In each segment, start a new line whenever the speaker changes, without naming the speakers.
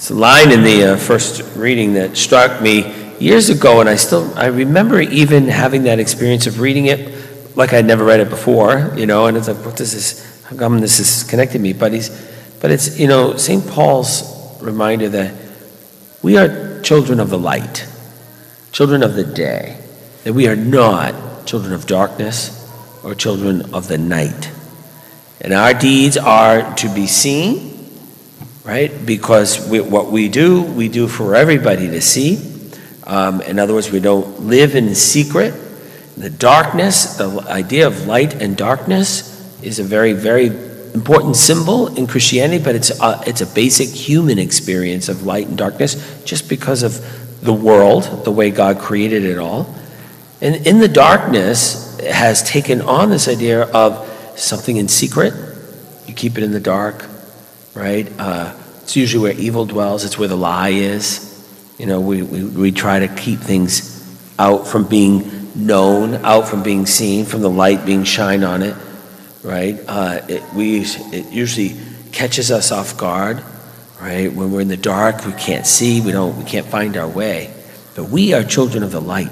It's a line in the first reading that struck me years ago, and I remember even having that experience of reading it like I'd never read it before, and it's like, what does this, how come this is connected me? But it's, St. Paul's reminder that we are children of the light, children of the day, that we are not children of darkness or children of the night. And our deeds are to be seen, right? Because what we do for everybody to see. In other words, we don't live in secret. The darkness, the idea of light and darkness is a very, very important symbol in Christianity, but it's a basic human experience of light and darkness just because of the world, the way God created it all. And in the darkness has taken on this idea of something in secret. You keep it in the dark, right? It's usually where evil dwells. It's where the lie is. We try to keep things out from being known, out from being seen, from the light being shined on it, right? It usually catches us off guard, right? When we're in the dark, we can't see, we can't find our way. But we are children of the light.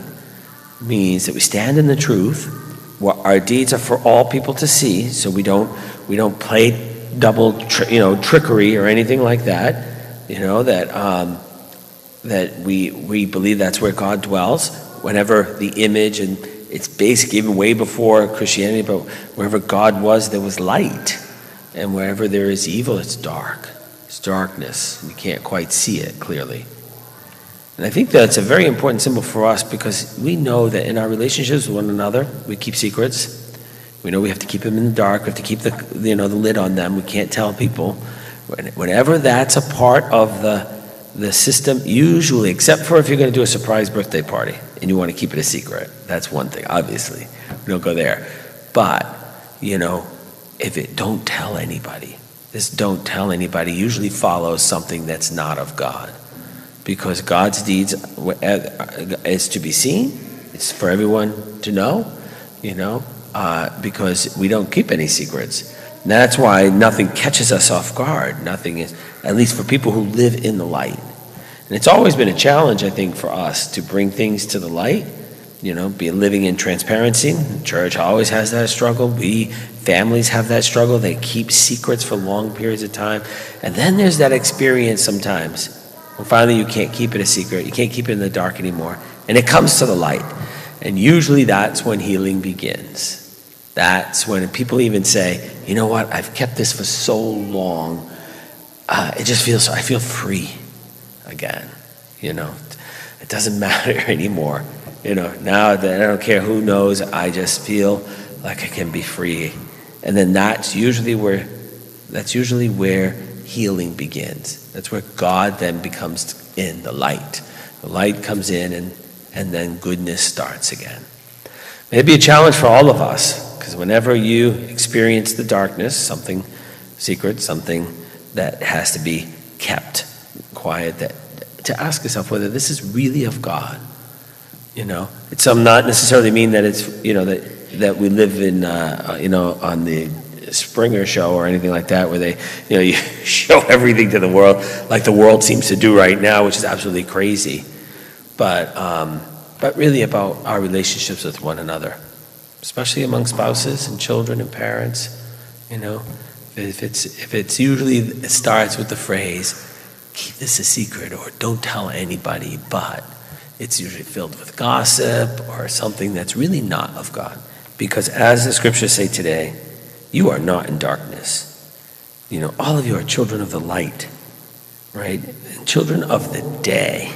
It means that we stand in the truth. Our deeds are for all people to see, so we don't play double trickery or anything like that. That we believe that's where God dwells. Whenever the image, and it's basic even way before Christianity, but wherever God was, there was light. And wherever there is evil, it's dark. It's darkness. You can't quite see it clearly. And I think that's a very important symbol for us because we know that in our relationships with one another, we keep secrets. We know we have to keep them in the dark. We have to keep the lid on them. We can't tell people. Whenever that's a part of the system, usually, except for if you're going to do a surprise birthday party and you want to keep it a secret. That's one thing, obviously. We don't go there. But, if it don't tell anybody, this don't tell anybody usually follows something that's not of God. Because God's deeds is to be seen. It's for everyone to know, because we don't keep any secrets. And that's why nothing catches us off guard. Nothing is, at least for people who live in the light. And it's always been a challenge, I think, for us to bring things to the light, be living in transparency. The church always has that struggle. Families have that struggle. They keep secrets for long periods of time. And then there's that experience sometimes when finally you can't keep it a secret. You can't keep it in the dark anymore. And it comes to the light. And usually that's when healing begins. That's when people even say, you know what, I've kept this for so long. I feel free again. It doesn't matter anymore. Now that I don't care who knows, I just feel like I can be free. And then that's usually where healing begins. That's where God then becomes in the light. The light comes in and then goodness starts again. May it be a challenge for all of us, because whenever you experience the darkness, something secret, something that has to be kept quiet, to ask yourself whether this is really of God. It does not necessarily mean that it's that we live in on the Springer show or anything like that, where they you show everything to the world like the world seems to do right now, which is absolutely crazy. But really about our relationships with one another, especially among spouses and children and parents. If it's usually, it starts with the phrase, keep this a secret, or don't tell anybody, but it's usually filled with gossip or something that's really not of God. Because as the scriptures say today, you are not in darkness. All of you are children of the light, right? And children of the day.